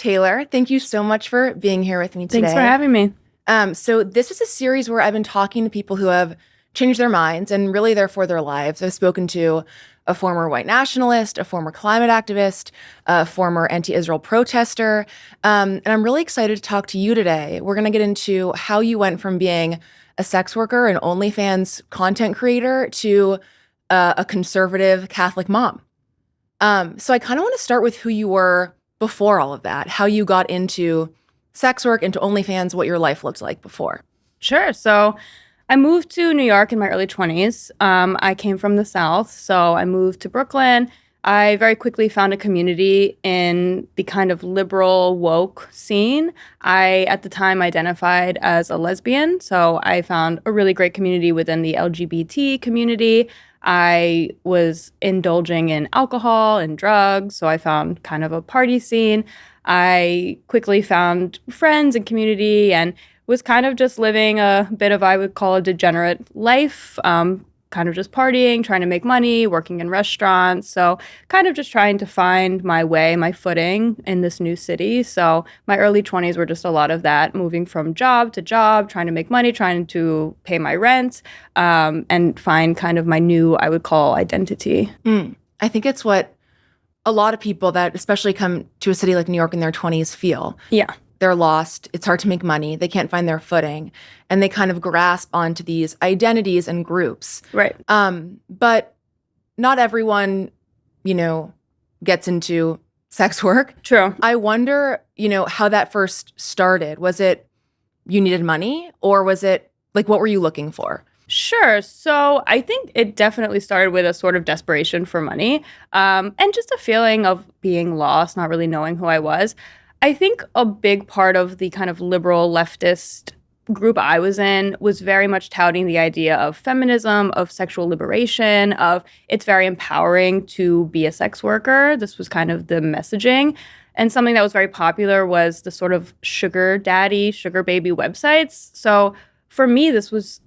Taylor, thank you so much for being here with me today. Thanks for having me. So this is a series where I've been talking to people who have changed their minds and really therefore their lives. I've spoken to a former white nationalist, a former climate activist, a former anti-Israel protester, and I'm really excited to talk to you today. We're going to get into how you went from being a sex worker and OnlyFans content creator to a conservative Catholic mom. So I kind of want to start with who you were before all of that, how you got into sex work, into OnlyFans, what your life looked like before. Sure. So I moved to New York in my early 20s. I came from the South, so I moved to Brooklyn. I very quickly found a community in the kind of liberal woke scene. I, at the time, identified as a lesbian, so I found a really great community within the LGBT community. I was indulging in alcohol and drugs, so I found kind of a party scene. I quickly found friends and community and was kind of just living a bit of, I would call, a degenerate life, kind of just partying, trying to make money, working in restaurants. So kind of just trying to find my way, my footing in this new city. So my early 20s were just a lot of that, moving from job to job, trying to make money, trying to pay my rent, and find kind of my new, I would call, identity. I think it's what a lot of people that especially come to a city like New York in their 20s feel. Yeah. They're lost. It's hard to make money. They can't find their footing. And they kind of grasp onto these identities and groups. Right. But not everyone, gets into sex work. True. I wonder, how that first started. Was it you needed money, or was it like, what were you looking for? Sure. So I think it definitely started with a sort of desperation for money, and just a feeling of being lost, not really knowing who I was. I think a big part of the kind of liberal leftist group I was in was very much touting the idea of feminism, of sexual liberation, of it's very empowering to be a sex worker. This was kind of the messaging. And something that was very popular was the sort of sugar daddy, sugar baby websites. So for me, this was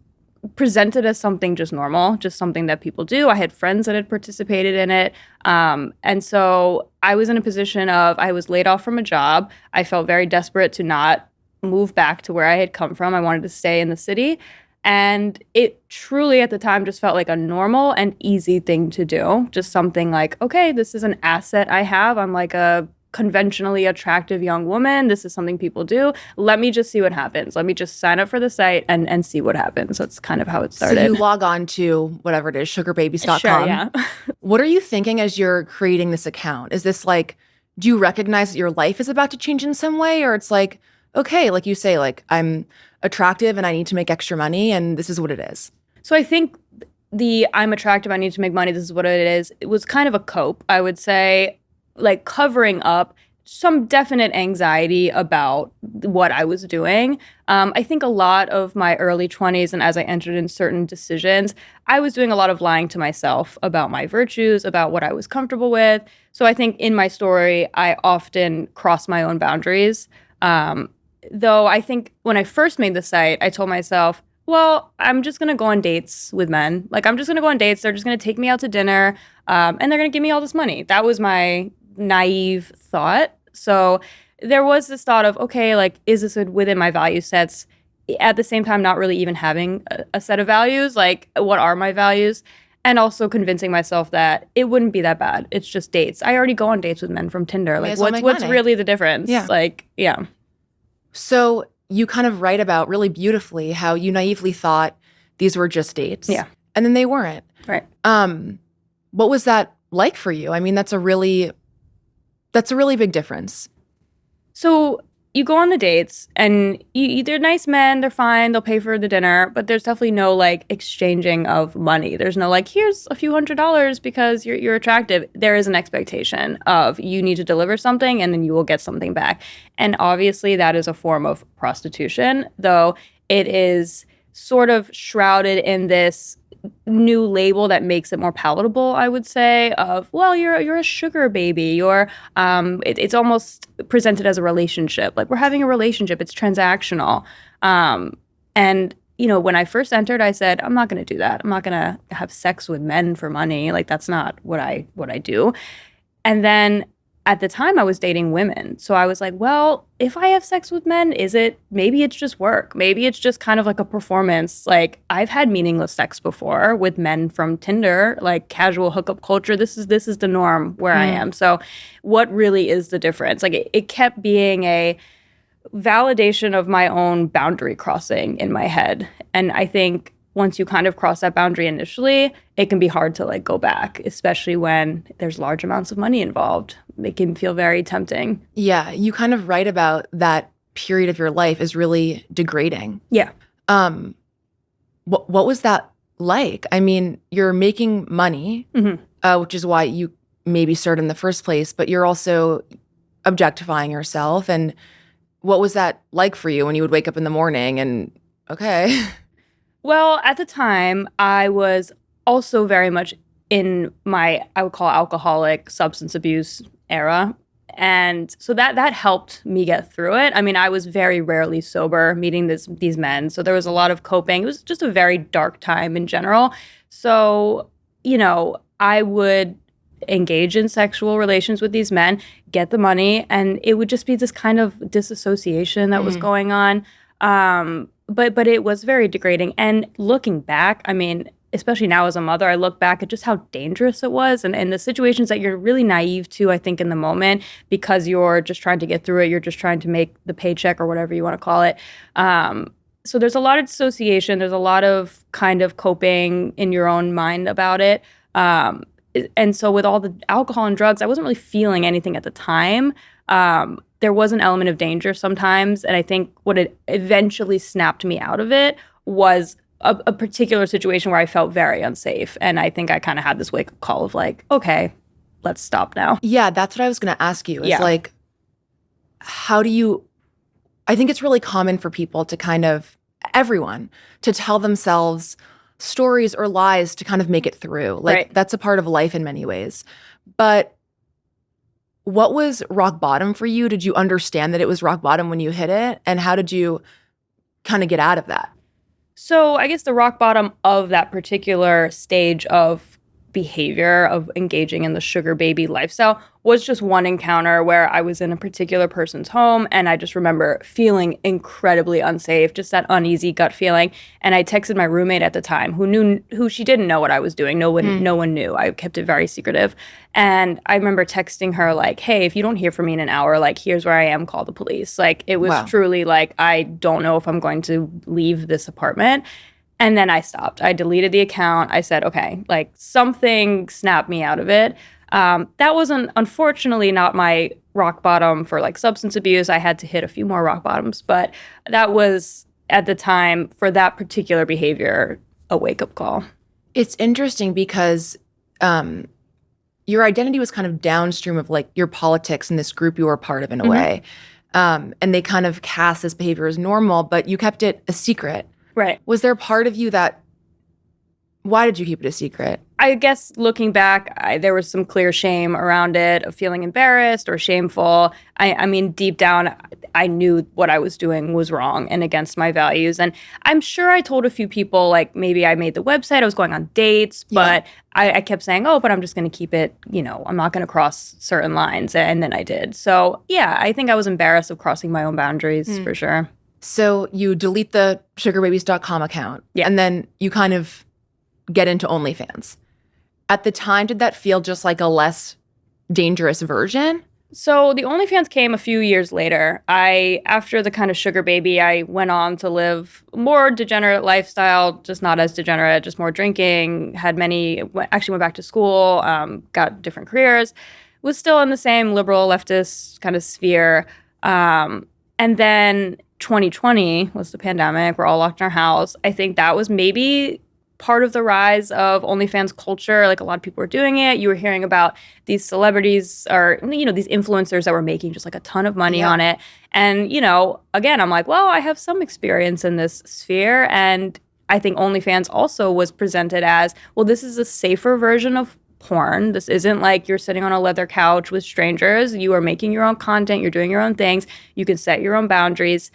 presented as something just normal, just something that people do. I had friends that had participated in it. And so I was in a position of, I was laid off from a job. I felt very desperate to not move back to where I had come from. I wanted to stay in the city. And it truly at the time just felt like a normal and easy thing to do. Just something like, okay, this is an asset I have. I'm like a conventionally attractive young woman. This is something people do. Let me just see what happens. Let me just sign up for the site and see what happens. That's kind of how it started. So you log on to whatever it is, sugarbabies.com. Sure, yeah. What are you thinking as you're creating this account? Is this like, do you recognize that your life is about to change in some way? Or it's like, okay, like you say, like I'm attractive and I need to make extra money and this is what it is. So I think the I'm attractive, I need to make money, this is what it is. It was kind of a cope, I would say, like covering up some definite anxiety about what I was doing. I think a lot of my early 20s and as I entered in certain decisions, I was doing a lot of lying to myself about my virtues, about what I was comfortable with. So I think in my story, I often cross my own boundaries. Though I think when I first made the site, I told myself, well, I'm just going to go on dates with men. Like, I'm just going to go on dates. They're just going to take me out to dinner, and they're going to give me all this money. That was my naive thought. So there was this thought of, okay, like, is this within my value sets? At the same time, not really even having a set of values. Like, what are my values? And also convincing myself that it wouldn't be that bad. It's just dates. I already go on dates with men from Tinder. Like, what's really the difference? Yeah. Like, yeah. So you kind of write about really beautifully how you naively thought these were just dates. Yeah. And then they weren't. Right. What was that like for you? I mean, that's a really big difference. So you go on the dates and they're nice men, they're fine, they'll pay for the dinner, but there's definitely no like exchanging of money. There's no like, here's a few $100s because you're attractive. There is an expectation of you need to deliver something and then you will get something back. And obviously that is a form of prostitution, though it is sort of shrouded in this new label that makes it more palatable, I would say, of, well, you're a sugar baby. It's almost presented as a relationship. Like, we're having a relationship. It's transactional. And, when I first entered, I said, I'm not going to do that. I'm not going to have sex with men for money. Like, that's not what I do. And then at the time I was dating women. So I was like, well, if I have sex with men, maybe it's just work. Maybe it's just kind of like a performance. Like I've had meaningless sex before with men from Tinder, like casual hookup culture. This is the norm where I am. So what really is the difference? Like it kept being a validation of my own boundary crossing in my head. And I think once you kind of cross that boundary initially, it can be hard to like go back, especially when there's large amounts of money involved. It can feel very tempting. Yeah, you kind of write about that period of your life is really degrading. Yeah. What was that like? I mean, you're making money, which is why you maybe started in the first place, but you're also objectifying yourself. And what was that like for you when you would wake up in the morning and, okay. Well, at the time, I was also very much in my, I would call alcoholic substance abuse era. And so that helped me get through it. I mean, I was very rarely sober meeting these men. So there was a lot of coping. It was just a very dark time in general. So, I would engage in sexual relations with these men, get the money, and it would just be this kind of disassociation that was going on. But it was very degrading. And looking back, I mean, especially now as a mother, I look back at just how dangerous it was and the situations that you're really naive to, I think, in the moment because you're just trying to get through it. You're just trying to make the paycheck or whatever you want to call it. So there's a lot of dissociation. There's a lot of kind of coping in your own mind about it. And so with all the alcohol and drugs, I wasn't really feeling anything at the time. There was an element of danger sometimes. And I think what it eventually snapped me out of it was a particular situation where I felt very unsafe. And I think I kind of had this wake-up call of like, okay, let's stop now. Yeah, that's what I was going to ask you. Is like, how do you, I think it's really common for people to kind of, everyone, to tell themselves stories or lies to kind of make it through. Like that's a part of life in many ways. But what was rock bottom for you? Did you understand that it was rock bottom when you hit it? And how did you kind of get out of that? So I guess the rock bottom of that particular stage of behavior of engaging in the sugar baby lifestyle was just one encounter where I was in a particular person's home and I just remember feeling incredibly unsafe, just that uneasy gut feeling. And I texted my roommate at the time who she didn't know what I was doing. No one knew. I kept it very secretive. And I remember texting her like, hey, if you don't hear from me in an hour, like here's where I am, call the police. Like it was truly like, I don't know if I'm going to leave this apartment. And then I stopped. I deleted the account. I said, okay, like something snapped me out of it. That wasn't, unfortunately, not my rock bottom for like substance abuse. I had to hit a few more rock bottoms, but that was at the time for that particular behavior, a wake-up call. It's interesting because your identity was kind of downstream of like your politics and this group you were a part of in a way. And they kind of cast this behavior as normal, but you kept it a secret. Right. Was there a part of you why did you keep it a secret? I guess looking back, there was some clear shame around it, of feeling embarrassed or shameful. I mean, deep down, I knew what I was doing was wrong and against my values. And I'm sure I told a few people, like maybe I made the website, I was going on dates, but I kept saying, oh, but I'm just going to keep it, I'm not going to cross certain lines. And then I did. So yeah, I think I was embarrassed of crossing my own boundaries for sure. So you delete the sugarbabies.com account and then you kind of get into OnlyFans. At the time, did that feel just like a less dangerous version? So the OnlyFans came a few years later. After the kind of sugar baby, I went on to live a more degenerate lifestyle, just not as degenerate, just more drinking, actually went back to school, got different careers, was still in the same liberal leftist kind of sphere. And then 2020 was the pandemic. We're all locked in our house. I think that was maybe part of the rise of OnlyFans culture. Like a lot of people were doing it. You were hearing about these celebrities or, these influencers that were making just like a ton of money on it. And, again, I'm like, well, I have some experience in this sphere. And I think OnlyFans also was presented as, well, this is a safer version of porn. This isn't like you're sitting on a leather couch with strangers. You are making your own content. You're doing your own things. You can set your own boundaries.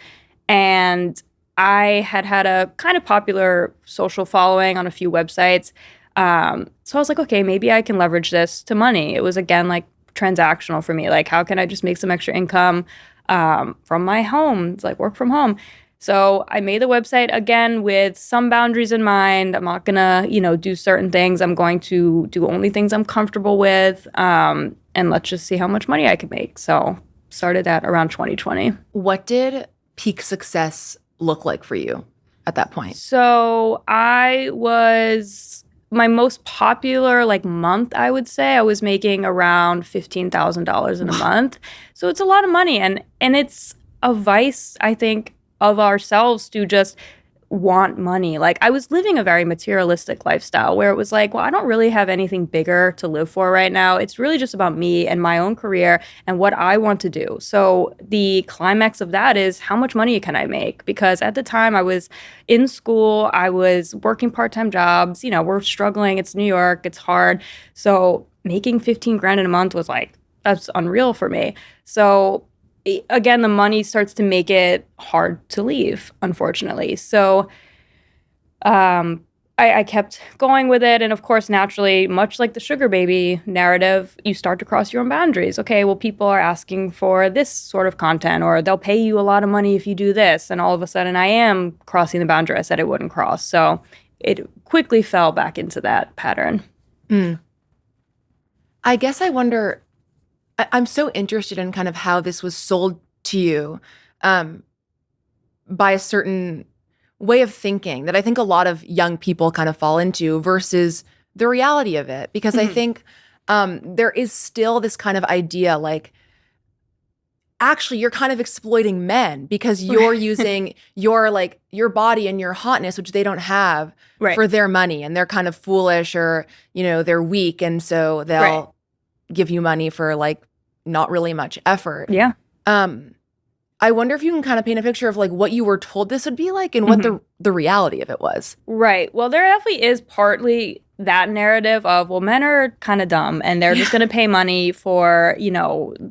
And I had a kind of popular social following on a few websites. So I was like, okay, maybe I can leverage this to money. It was, again, like transactional for me. Like, how can I just make some extra income from my home? It's like work from home. So I made the website again with some boundaries in mind. I'm not gonna, do certain things. I'm going to do only things I'm comfortable with, and let's just see how much money I could make. So started that around 2020. What did peak success look like for you at that point? So my most popular month, I would say, I was making around $15,000 in a month. So it's a lot of money, and it's a vice, I think, of ourselves to just want money. Like, I was living a very materialistic lifestyle where it was like, well, I don't really have anything bigger to live for right now. It's really just about me and my own career and what I want to do. So the climax of that is, how much money can I make? Because at the time I was in school, I was working part-time jobs, we're struggling. It's New York, it's hard. So making 15 grand in a month was like, that's unreal for me. So again, the money starts to make it hard to leave, unfortunately. So I kept going with it. And of course, naturally, much like the sugar baby narrative, you start to cross your own boundaries. Okay, well, people are asking for this sort of content, or they'll pay you a lot of money if you do this. And all of a sudden, I am crossing the boundary I said I wouldn't cross. So it quickly fell back into that pattern. I guess I wonder, I'm so interested in kind of how this was sold to you by a certain way of thinking that I think a lot of young people kind of fall into versus the reality of it. Because I think there is still this kind of idea like, actually, you're kind of exploiting men because you're using your body and your hotness, which they don't have, for their money, and they're kind of foolish, or, they're weak. And so they'll give you money for not really much effort. Yeah. I wonder if you can kind of paint a picture of what you were told this would be like and what the reality of it was. Right. Well, there definitely is partly that narrative of, well, men are kind of dumb and they're just going to pay money for,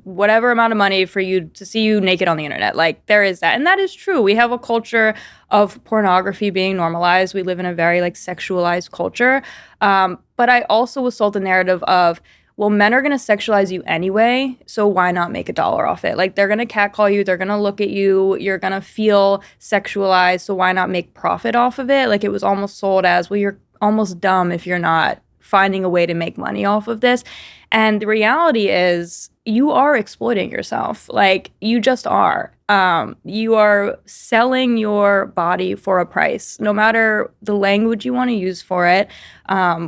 whatever amount of money for you to see you naked on the internet. Like, there is that. And that is true. We have a culture of pornography being normalized. We live in a very sexualized culture. But I also was sold the narrative of, well, men are going to sexualize you anyway, so why not make $1 off it? Like, they're going to catcall you, they're going to look at you, you're going to feel sexualized, so why not make profit off of it? Like, it was almost sold as, well, you're almost dumb if you're not finding a way to make money off of this. And the reality is, you are exploiting yourself. Like, you just are. You are selling your body for a price, no matter the language you want to use for it,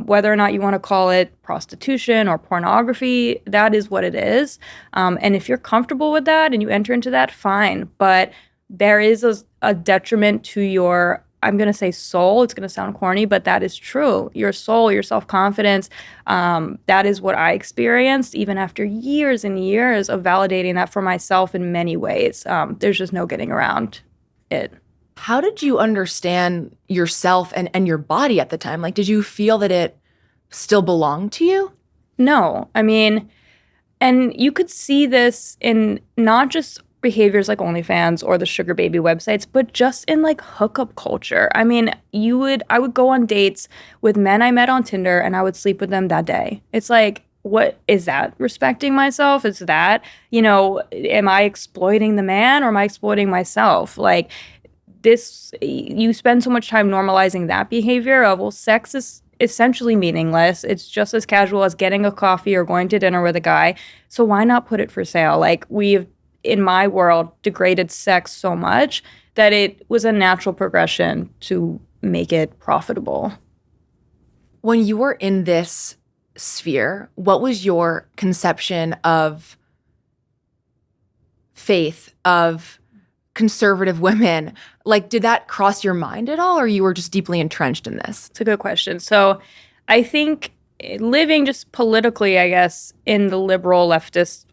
whether or not you want to call it prostitution or pornography, that is what it is. And if you're comfortable with that and you enter into that, fine. But there is a detriment to your, I'm going to say soul. It's going to sound corny, but that is true. Your soul, your self-confidence, that is what I experienced even after years and years of validating that for myself in many ways. There's just no getting around it. How did you understand yourself and your body at the time? Like, did you feel that it still belonged to you? No. I mean, and you could see this in not just behaviors like OnlyFans or the sugar baby websites, but just in hookup culture. I mean, I would go on dates with men I met on Tinder and I would sleep with them that day. It's like, what is that? Respecting myself? Is that, am I exploiting the man or am I exploiting myself? Like, this, you spend so much time normalizing that behavior of, well, sex is essentially meaningless. It's just as casual as getting a coffee or going to dinner with a guy. So why not put it for sale? Like, we've, in my world, degraded sex so much that it was a natural progression to make it profitable. When you were in this sphere, what was your conception of faith, of conservative women? Like, did that cross your mind at all, or you were just deeply entrenched in this? It's a good question. So I think living just politically, I guess, in the liberal leftist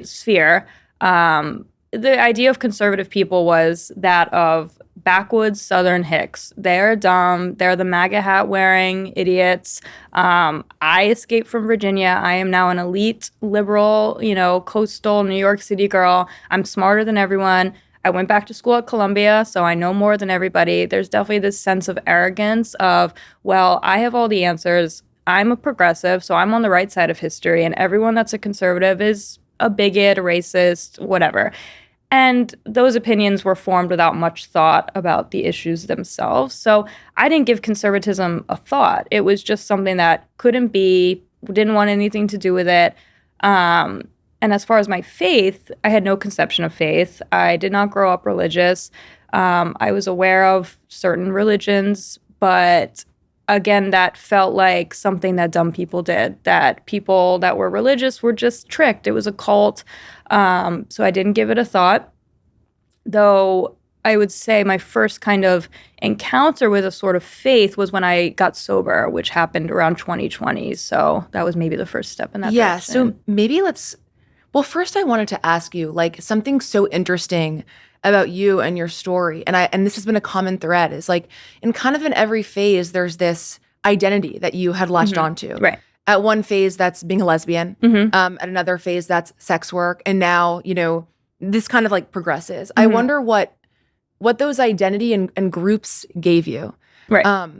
sphere, the idea of conservative people was that of backwoods Southern hicks. They're dumb. They're the MAGA hat wearing idiots. I escaped from Virginia. I am now an elite liberal, coastal New York City girl. I'm smarter than everyone. I went back to school at Columbia, so I know more than everybody. There's definitely this sense of arrogance of, well, I have all the answers. I'm a progressive, so I'm on the right side of history, and everyone that's a conservative is a bigot, a racist, whatever. And those opinions were formed without much thought about the issues themselves. So I didn't give conservatism a thought. It was just something that couldn't be, didn't want anything to do with it. And as far as my faith, I had no conception of faith. I did not grow up religious. I was aware of certain religions, but again, that felt like something that dumb people did, that people that were religious were just tricked. It was a cult. So I didn't give it a thought, though I would say my first kind of encounter with a sort of faith was when I got sober, which happened around 2020. So that was maybe the first step in that direction. So maybe well, first I wanted to ask you, like, something so interesting about you and your story, and this has been a common thread, is like in every phase there's this identity that you had latched onto. Right. At one phase that's being a lesbian, at another phase that's sex work, and now, this kind of like progresses. I wonder what those identity and groups gave you. Right.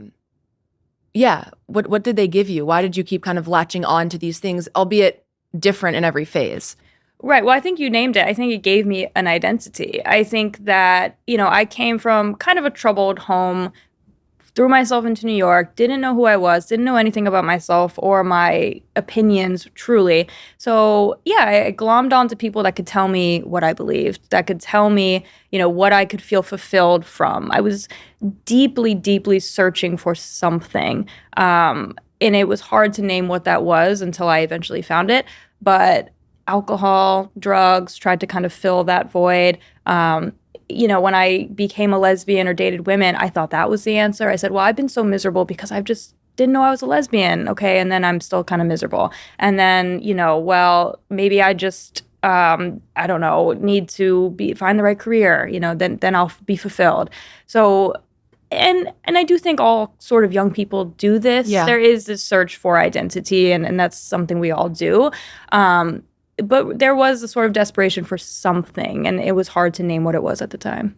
Yeah. What did they give you? Why did you keep kind of latching on to these things, albeit different in every phase? Right. Well, I think you named it. I think it gave me an identity. I think that, I came from kind of a troubled home, threw myself into New York, didn't know who I was, didn't know anything about myself or my opinions truly. So, yeah, I glommed onto people that could tell me what I believed, that could tell me, what I could feel fulfilled from. I was deeply, deeply searching for something. And it was hard to name what that was until I eventually found it. But alcohol, drugs, tried to kind of fill that void. When I became a lesbian or dated women, I thought that was the answer. I said, well, I've been so miserable because I just didn't know I was a lesbian. Okay. And then I'm still kind of miserable. And then, well, maybe I just, I don't know, need to find the right career, then I'll be fulfilled. So, and I do think all sort of young people do this. Yeah. There is this search for identity, and that's something we all do. But there was a sort of desperation for something, and it was hard to name what it was at the time.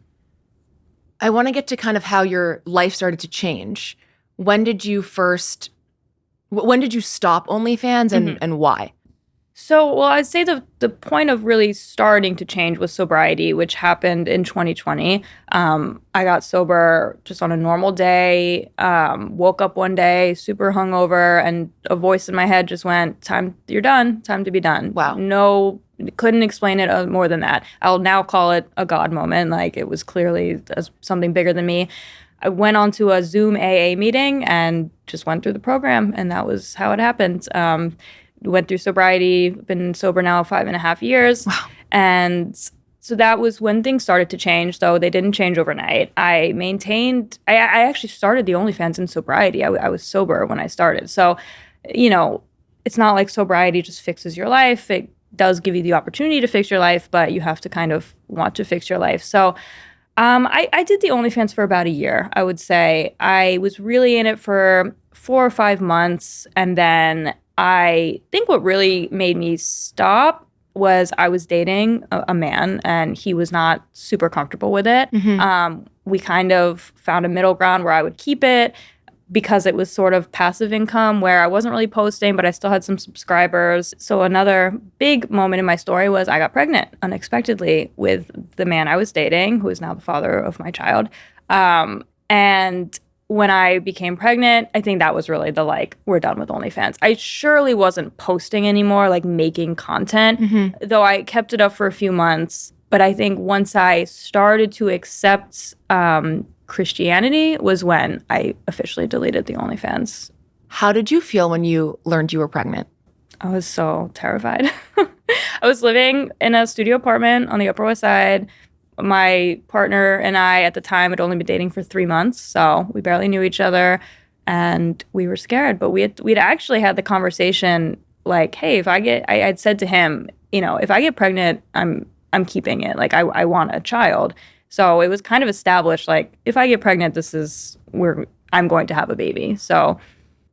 I want to get to kind of how your life started to change. When did you stop OnlyFans and why? So, well, I'd say the point of really starting to change was sobriety, which happened in 2020. I got sober just on a normal day, woke up one day super hungover, and a voice in my head just went, you're done, time to be done. Wow. No, couldn't explain it more than that. I'll now call it a God moment. Like, it was clearly something bigger than me. I went onto a Zoom AA meeting and just went through the program, and that was how it happened. Went through sobriety, been sober now 5.5 years. Wow. And so that was when things started to change, though they didn't change overnight. I actually started the OnlyFans in sobriety. I was sober when I started. So, it's not like sobriety just fixes your life. It does give you the opportunity to fix your life, but you have to kind of want to fix your life. So I did the OnlyFans for about a year, I would say. I was really in it for 4 or 5 months, and then I think what really made me stop was I was dating a man, and he was not super comfortable with it. We kind of found a middle ground where I would keep it because it was sort of passive income where I wasn't really posting, but I still had some subscribers. So another big moment in my story was I got pregnant unexpectedly with the man I was dating, who is now the father of my child. And when I became pregnant, I think that was really we're done with OnlyFans. I surely wasn't posting anymore, making content, though I kept it up for a few months. But I think once I started to accept Christianity was when I officially deleted the OnlyFans. How did you feel when you learned you were pregnant? I was so terrified. I was living in a studio apartment on the Upper West Side. My partner and I at the time had only been dating for 3 months, so we barely knew each other, and we were scared. But we'd actually had the conversation hey, I'd said to him, if I get pregnant, I'm keeping it. I want a child. So it was kind of established, if I get pregnant, I'm going to have a baby. So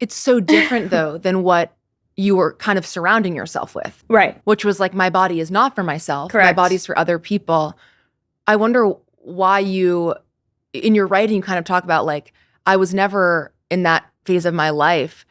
it's so different though than what you were kind of surrounding yourself with. Right. Which was my body is not for myself. Correct. My body's for other people. I wonder why in your writing, you kind of talk about I was never in that phase of my life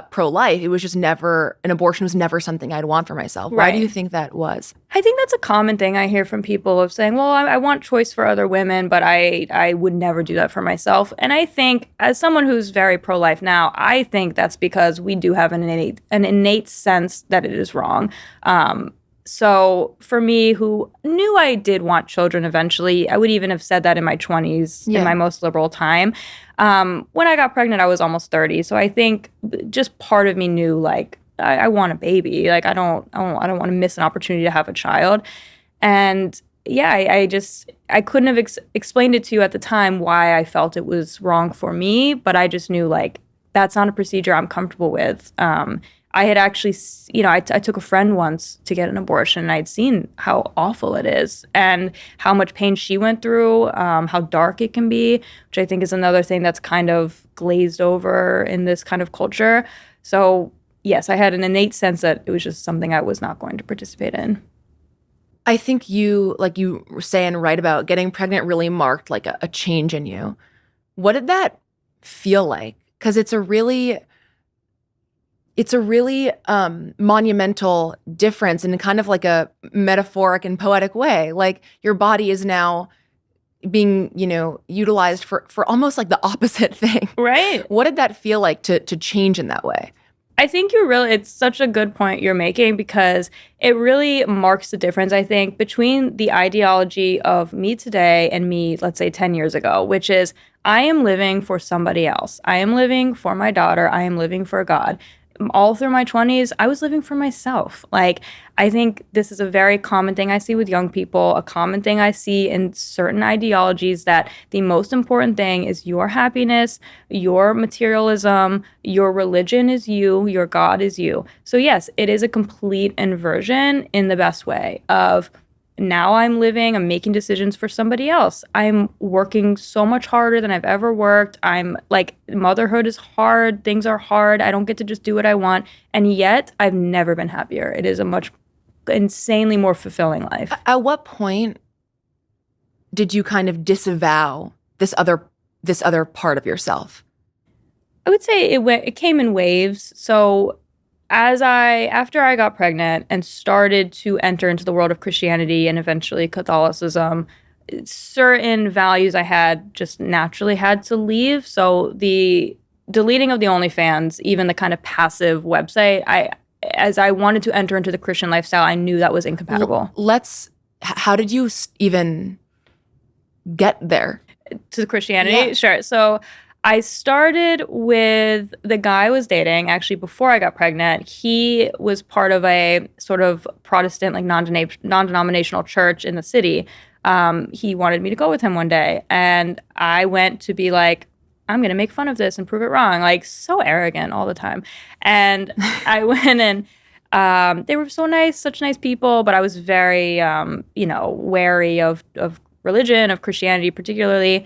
pro-life, it was just never, an abortion was never something I'd want for myself. Why do you think that was? I think that's a common thing I hear from people of saying, well, I want choice for other women, but I would never do that for myself. And I think as someone who's very pro-life now, I think that's because we do have an innate sense that it is wrong. So for me, who knew I did want children eventually, I would even have said that in my 20s, in my most liberal time. When I got pregnant, I was almost 30. So I think just part of me knew, like, I want a baby. Like, I don't want to miss an opportunity to have a child. And yeah, I couldn't have explained it to you at the time why I felt it was wrong for me, but I just knew, like, that's not a procedure I'm comfortable with. I had actually, I took a friend once to get an abortion, and I'd seen how awful it is and how much pain she went through, how dark it can be, which I think is another thing that's kind of glazed over in this kind of culture. So yes, I had an innate sense that it was just something I was not going to participate in. I think you, like you say and write about, getting pregnant really marked like a change in you. What did that feel like? Because it's a really monumental difference in kind of like a metaphoric and poetic way. Like, your body is now being, utilized for almost like the opposite thing. Right. What did that feel like to change in that way? I think it's such a good point you're making, because it really marks the difference, I think, between the ideology of me today and me, let's say 10 years ago, which is I am living for somebody else. I am living for my daughter. I am living for God. All through my 20s, I was living for myself. Like, I think this is a very common thing I see with young people, a common thing I see in certain ideologies, that the most important thing is your happiness, your materialism, your religion is you, your God is you. So yes, it is a complete inversion in the best way of, now I'm making decisions for somebody else. I'm working so much harder than I've ever worked. I'm like, motherhood is hard. Things are hard. I don't get to just do what I want. And yet I've never been happier. It is a much insanely more fulfilling life. At what point did you kind of disavow this other part of yourself? I would say it came in waves. So after I got pregnant and started to enter into the world of Christianity and eventually Catholicism, certain values I had just naturally had to leave. So the deleting of the OnlyFans, even the kind of passive website, as I wanted to enter into the Christian lifestyle, I knew that was incompatible. How did you even get there? To Christianity? Yeah. Sure. So I started with the guy I was dating, actually, before I got pregnant. He was part of a sort of Protestant, like non-denominational church in the city. He wanted me to go with him one day. And I went to be like, I'm going to make fun of this and prove it wrong. Like, so arrogant all the time. And I went and they were so nice, such nice people. But I was very, wary of religion, of Christianity particularly.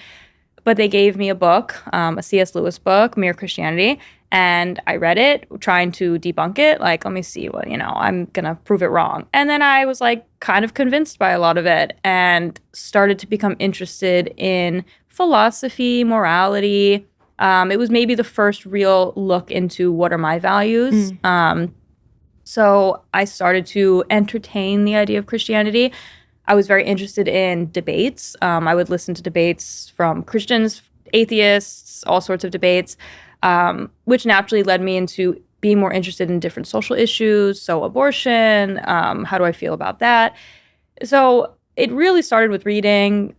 But they gave me a book, a C.S. Lewis book, Mere Christianity, and I read it, trying to debunk it. Like, let me see what, I'm going to prove it wrong. And then I was like kind of convinced by a lot of it and started to become interested in philosophy, morality. It was maybe the first real look into what are my values. So I started to entertain the idea of Christianity. I was very interested in debates. I would listen to debates from Christians, atheists, all sorts of debates, which naturally led me into being more interested in different social issues. So abortion, how do I feel about that? So it really started with reading,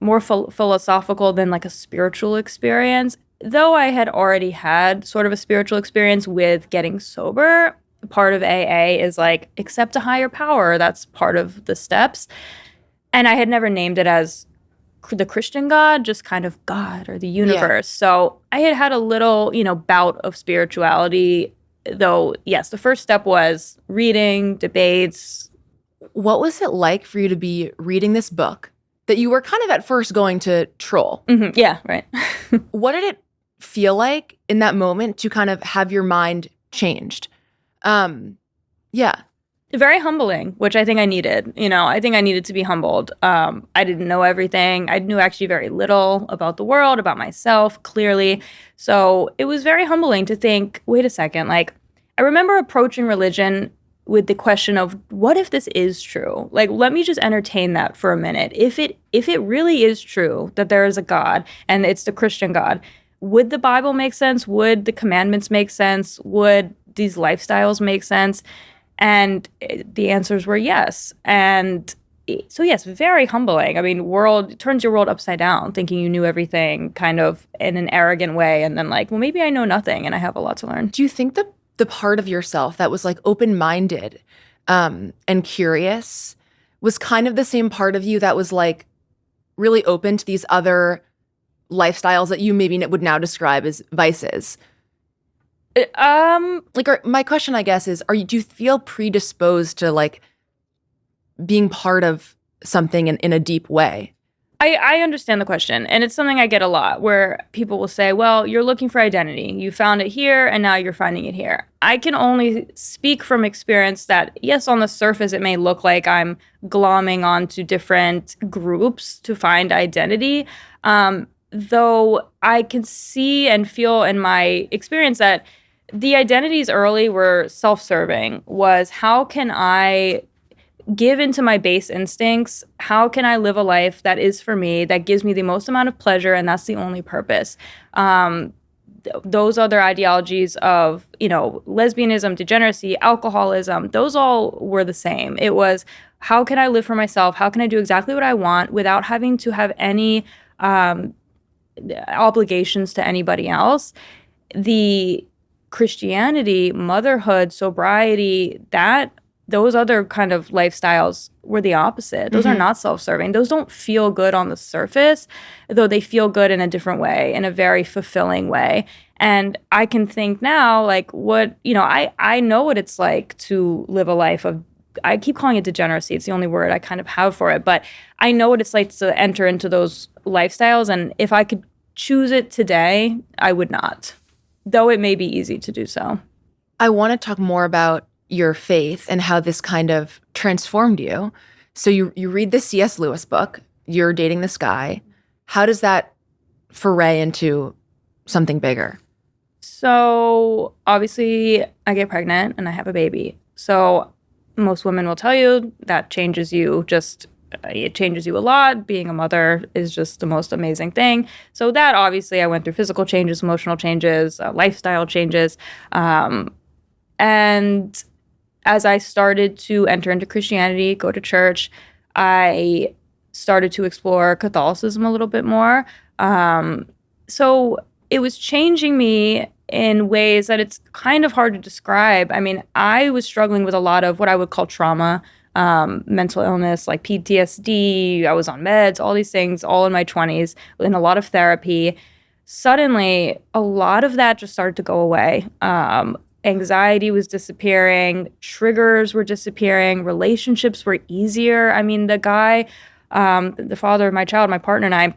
more philosophical than like a spiritual experience. Though I had already had sort of a spiritual experience with getting sober. Part of AA is like, accept a higher power. That's part of the steps. And I had never named it as the Christian God, just kind of God or the universe. Yeah. So I had a little, bout of spirituality, though, yes, the first step was reading, debates. What was it like for you to be reading this book that you were kind of at first going to troll? Mm-hmm. Yeah, right. What did it feel like in that moment to kind of have your mind changed? Yeah. Very humbling, which I think I needed. I think I needed to be humbled. I didn't know everything. I knew actually very little about the world, about myself, clearly. So it was very humbling to think, wait a second, like I remember approaching religion with the question of what if this is true? Like, let me just entertain that for a minute. If it really is true that there is a God and it's the Christian God, would the Bible make sense? Would the commandments make sense? Would these lifestyles make sense? And the answers were yes. And so, yes, very humbling. I mean, it turns your world upside down, thinking you knew everything kind of in an arrogant way. And then like, well, maybe I know nothing and I have a lot to learn. Do you think the part of yourself that was like open-minded and curious was kind of the same part of you that was like really open to these other lifestyles that you maybe would now describe as vices? My question, I guess, is, do you feel predisposed to like being part of something in a deep way? I understand the question, and it's something I get a lot where people will say, well, you're looking for identity. You found it here, and now you're finding it here. I can only speak from experience that, yes, on the surface, it may look like I'm glomming onto different groups to find identity, though I can see and feel in my experience that the identities early were self-serving, was how can I give into my base instincts? How can I live a life that is for me, that gives me the most amount of pleasure, and that's the only purpose? Those other ideologies of, lesbianism, degeneracy, alcoholism, those all were the same. It was, how can I live for myself? How can I do exactly what I want without having to have any obligations to anybody else? The Christianity, motherhood, sobriety, those other kind of lifestyles were the opposite. Those are not self-serving. Those don't feel good on the surface, though they feel good in a different way, in a very fulfilling way. And I can think now, like, I know what it's like to live a life of, I keep calling it degeneracy. It's the only word I kind of have for it. But I know what it's like to enter into those lifestyles. And if I could choose it today, I would not, though it may be easy to do so. I want to talk more about your faith and how this kind of transformed you. So you read the C.S. Lewis book, you're dating this guy. How does that foray into something bigger? So obviously I get pregnant and I have a baby. So most women will tell you that changes you it changes you a lot. Being a mother is just the most amazing thing. So that obviously I went through physical changes, emotional changes, lifestyle changes. And as I started to enter into Christianity, go to church, I started to explore Catholicism a little bit more. So it was changing me in ways that it's kind of hard to describe. I mean, I was struggling with a lot of what I would call trauma, mental illness, like PTSD. I was on meds, all these things, all in my 20s, in a lot of therapy. Suddenly, a lot of that just started to go away. Anxiety was disappearing, triggers were disappearing, relationships were easier. I mean, the guy, the father of my child, my partner and I,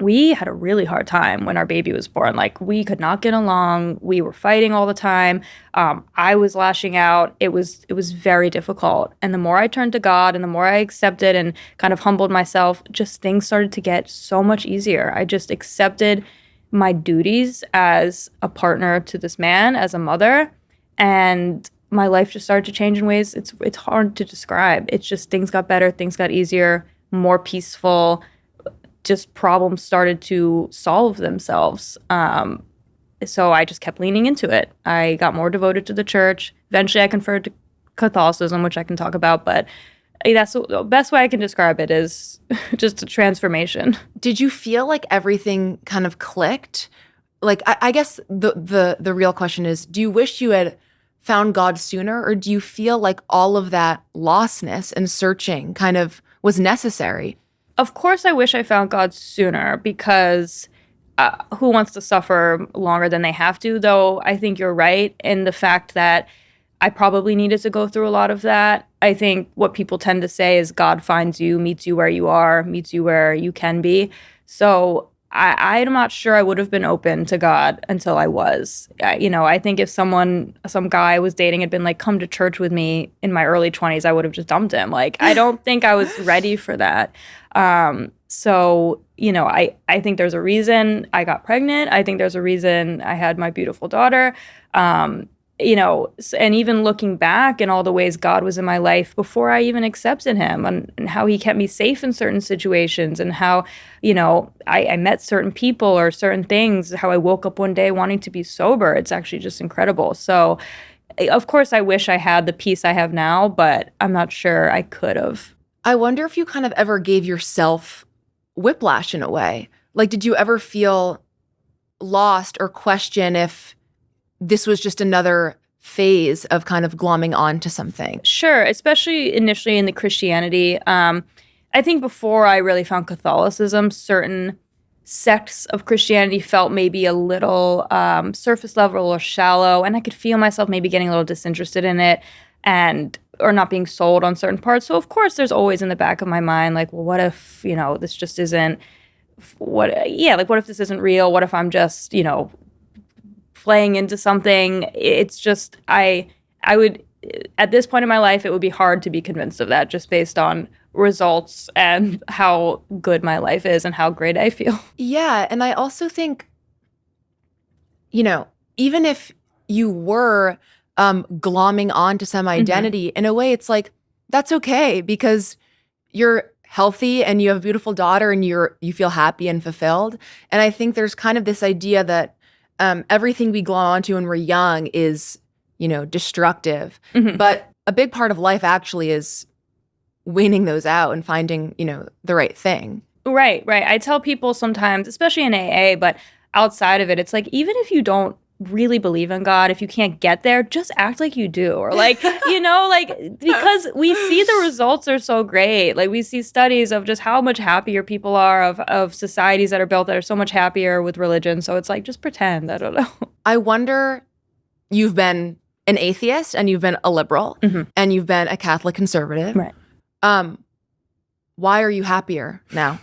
we had a really hard time when our baby was born. Like, we could not get along. We were fighting all the time. I was lashing out. It was very difficult. And the more I turned to God and the more I accepted and kind of humbled myself, just things started to get so much easier. I just accepted my duties as a partner to this man, as a mother, and my life just started to change in ways it's hard to describe. It's just things got better, things got easier, more peaceful, just problems started to solve themselves. So I just kept leaning into it. I got more devoted to the church. Eventually I converted to Catholicism, which I can talk about, but that's the best way I can describe it, is just a transformation. Did you feel like everything kind of clicked? Like, I guess the real question is, do you wish you had found God sooner, or do you feel like all of that lostness and searching kind of was necessary? Of course, I wish I found God sooner, because who wants to suffer longer than they have to? Though I think you're right in the fact that I probably needed to go through a lot of that. I think what people tend to say is God finds you, meets you where you are, meets you where you can be. So I'm not sure I would have been open to God until I was. I think if some guy I was dating had been like, come to church with me in my early 20s, I would have just dumped him. Like, I don't think I was ready for that. I think there's a reason I got pregnant. I think there's a reason I had my beautiful daughter. And even looking back in all the ways God was in my life before I even accepted him, and how he kept me safe in certain situations, and how, I met certain people or certain things, how I woke up one day wanting to be sober. It's actually just incredible. So, of course, I wish I had the peace I have now, but I'm not sure I could have. I wonder if you kind of ever gave yourself whiplash in a way. Like, did you ever feel lost or question if this was just another phase of kind of glomming on to something? Sure, especially initially in the Christianity. I think before I really found Catholicism, certain sects of Christianity felt maybe a little surface level or shallow, and I could feel myself maybe getting a little disinterested in it, or not being sold on certain parts. So of course, there's always in the back of my mind, like, well, what if this just isn't what if this isn't real? What if I'm just playing into something? It's just I would, at this point in my life, it would be hard to be convinced of that just based on results and how good my life is and how great I feel. Yeah, and I also think, even if you were glomming on to some identity, in a way, it's like, that's okay, because you're healthy and you have a beautiful daughter and you feel happy and fulfilled. And I think there's kind of this idea that everything we glom onto when we're young is, destructive. But a big part of life actually is weaning those out and finding, the right thing. Right. I tell people sometimes, especially in AA, but outside of it, it's like, even if you don't really believe in God, if you can't get there, just act like you do. Or because we see the results are so great. Like, we see studies of just how much happier people are, of societies that are built that are so much happier with religion. So it's like, just pretend. I don't know. I wonder, you've been an atheist and you've been a liberal and you've been a Catholic conservative. Right. Why are you happier now?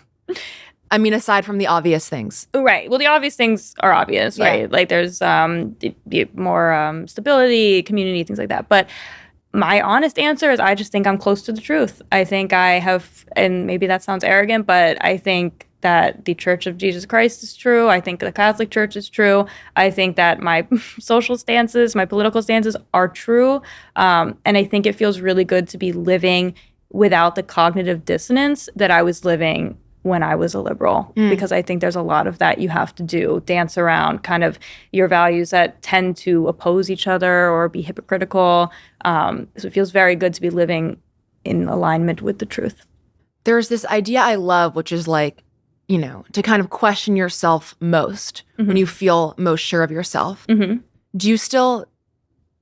I mean, aside from the obvious things. Right. Well, the obvious things are obvious, right? Yeah. Like, there's more stability, community, things like that. But my honest answer is, I just think I'm close to the truth. I think I have, and maybe that sounds arrogant, but I think that the Church of Jesus Christ is true. I think the Catholic Church is true. I think that my social stances, my political stances are true. And I think it feels really good to be living without the cognitive dissonance that I was living when I was a liberal, because I think there's a lot of that you have to do, dance around kind of your values that tend to oppose each other or be hypocritical. So it feels very good to be living in alignment with the truth. There's this idea I love, which is like, to kind of question yourself most when you feel most sure of yourself. Do you still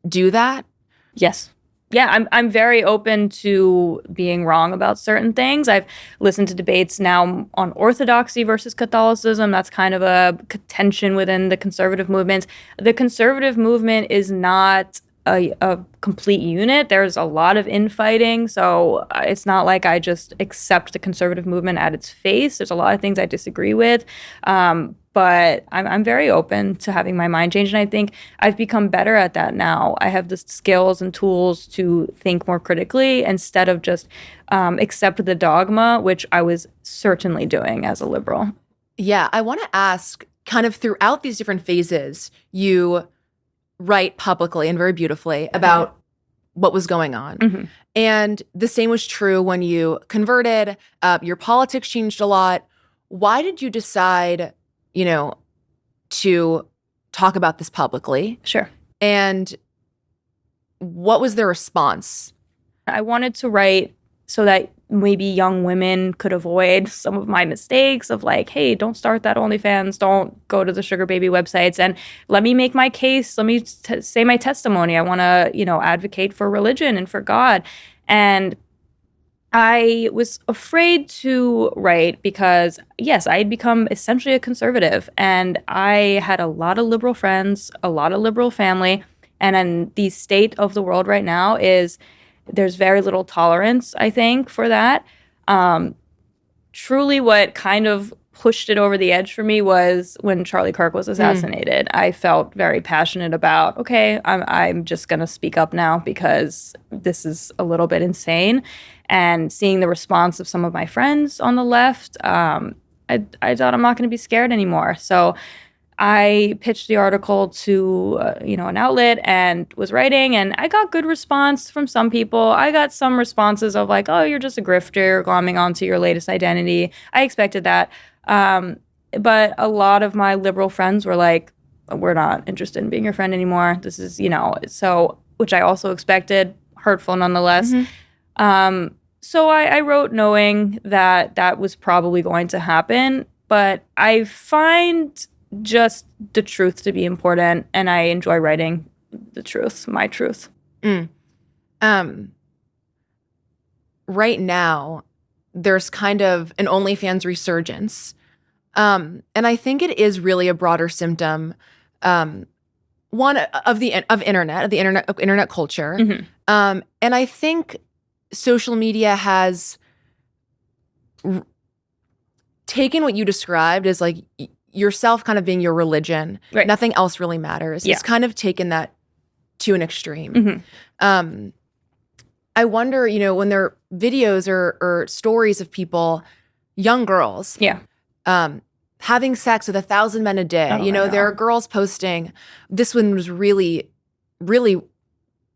do that? Yes. Yeah, I'm very open to being wrong about certain things. I've listened to debates now on orthodoxy versus Catholicism. That's kind of a tension within the conservative movement. The conservative movement is not a complete unit. There's a lot of infighting. So it's not like I just accept the conservative movement at its face. There's a lot of things I disagree with. But I'm very open to having my mind changed. And I think I've become better at that now. I have the skills and tools to think more critically instead of just accept the dogma, which I was certainly doing as a liberal. Yeah, I want to ask, kind of throughout these different phases, you write publicly and very beautifully about what was going on. And the same was true when you converted. Your politics changed a lot. Why did you decide, to talk about this publicly? Sure. And what was the response? I wanted to write so that maybe young women could avoid some of my mistakes of like, hey, don't start that OnlyFans, don't go to the sugar baby websites, and let me make my case, let me say my testimony. I want to, advocate for religion and for God. And I was afraid to write because, yes, I had become essentially a conservative, and I had a lot of liberal friends, a lot of liberal family, and in the state of the world right now is there's very little tolerance, I think, for that. Truly what kind of pushed it over the edge for me was when Charlie Kirk was assassinated. I felt very passionate about, okay, I'm just going to speak up now because this is a little bit insane. And seeing the response of some of my friends on the left, I thought I'm not going to be scared anymore. So I pitched the article to an outlet and was writing, and I got good response from some people. I got some responses of like, oh, you're just a grifter glomming onto your latest identity. I expected that. But a lot of my liberal friends were like, we're not interested in being your friend anymore. This is, so, which I also expected, hurtful nonetheless. So I wrote knowing that that was probably going to happen, but I find just the truth to be important, and I enjoy writing the truth, my truth. Right now, there's kind of an OnlyFans resurgence, and I think it is really a broader symptom, one of internet culture, and I think social media has taken what you described as like yourself kind of being your religion. Right. Nothing else really matters. Yeah. It's kind of taken that to an extreme. I wonder, when there are videos or stories of people, young girls, having sex with 1,000 men a day. There are girls posting. This one was really, really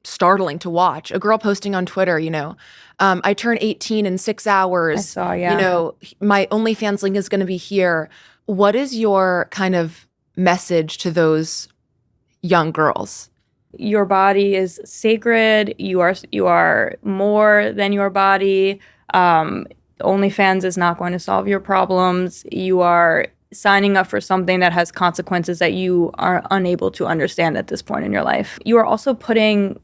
startling to watch. A girl posting on Twitter, I turn 18 in 6 hours. I saw, My OnlyFans link is going to be here. What is your kind of message to those young girls? Your body is sacred. You are more than your body. OnlyFans is not going to solve your problems. You are signing up for something that has consequences that you are unable to understand at this point in your life. You are also putting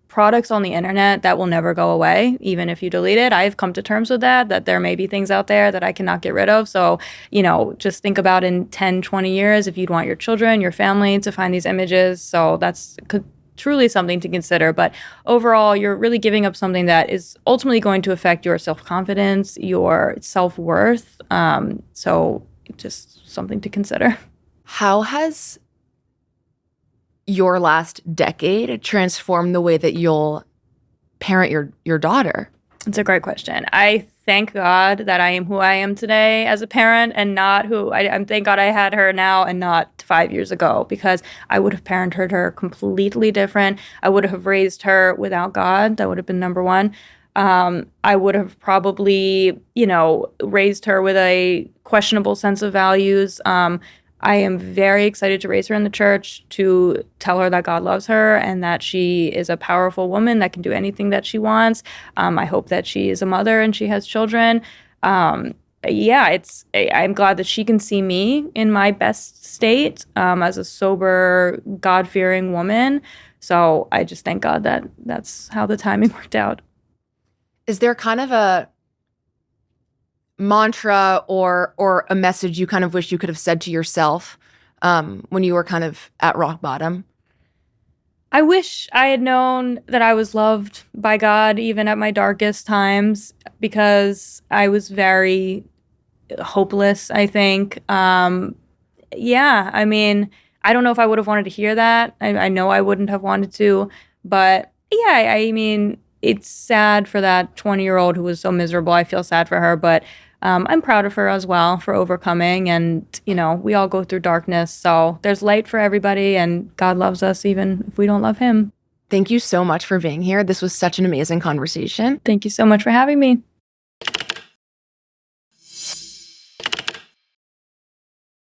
products on the internet that will never go away, even if you delete it. I've come to terms with that there may be things out there that I cannot get rid of. So, just think about in 10, 20 years, if you'd want your children, your family to find these images. So that's truly something to consider. But overall, you're really giving up something that is ultimately going to affect your self-confidence, your self-worth. So just something to consider. How has your last decade transformed the way that you'll parent your daughter? It's a great question. I thank God that I am who I am today as a parent and not who I thank God I had her now and not 5 years ago, because I would have parented her completely different. I would have raised her without God. That would have been number one. I would have probably, raised her with a questionable sense of values. I am very excited to raise her in the church, to tell her that God loves her and that she is a powerful woman that can do anything that she wants. I hope that she is a mother and she has children. I'm glad that she can see me in my best state as a sober, God-fearing woman. So I just thank God that that's how the timing worked out. Is there kind of a mantra or a message you kind of wish you could have said to yourself when you were kind of at rock bottom? I wish I had known that I was loved by God even at my darkest times, because I was very hopeless, I think. I mean, I don't know if I would have wanted to hear that. I know I wouldn't have wanted to. But yeah, I mean, it's sad for that 20-year-old who was so miserable. I feel sad for her, but I'm proud of her as well for overcoming. And, we all go through darkness. So there's light for everybody, and God loves us even if we don't love him. Thank you so much for being here. This was such an amazing conversation. Thank you so much for having me.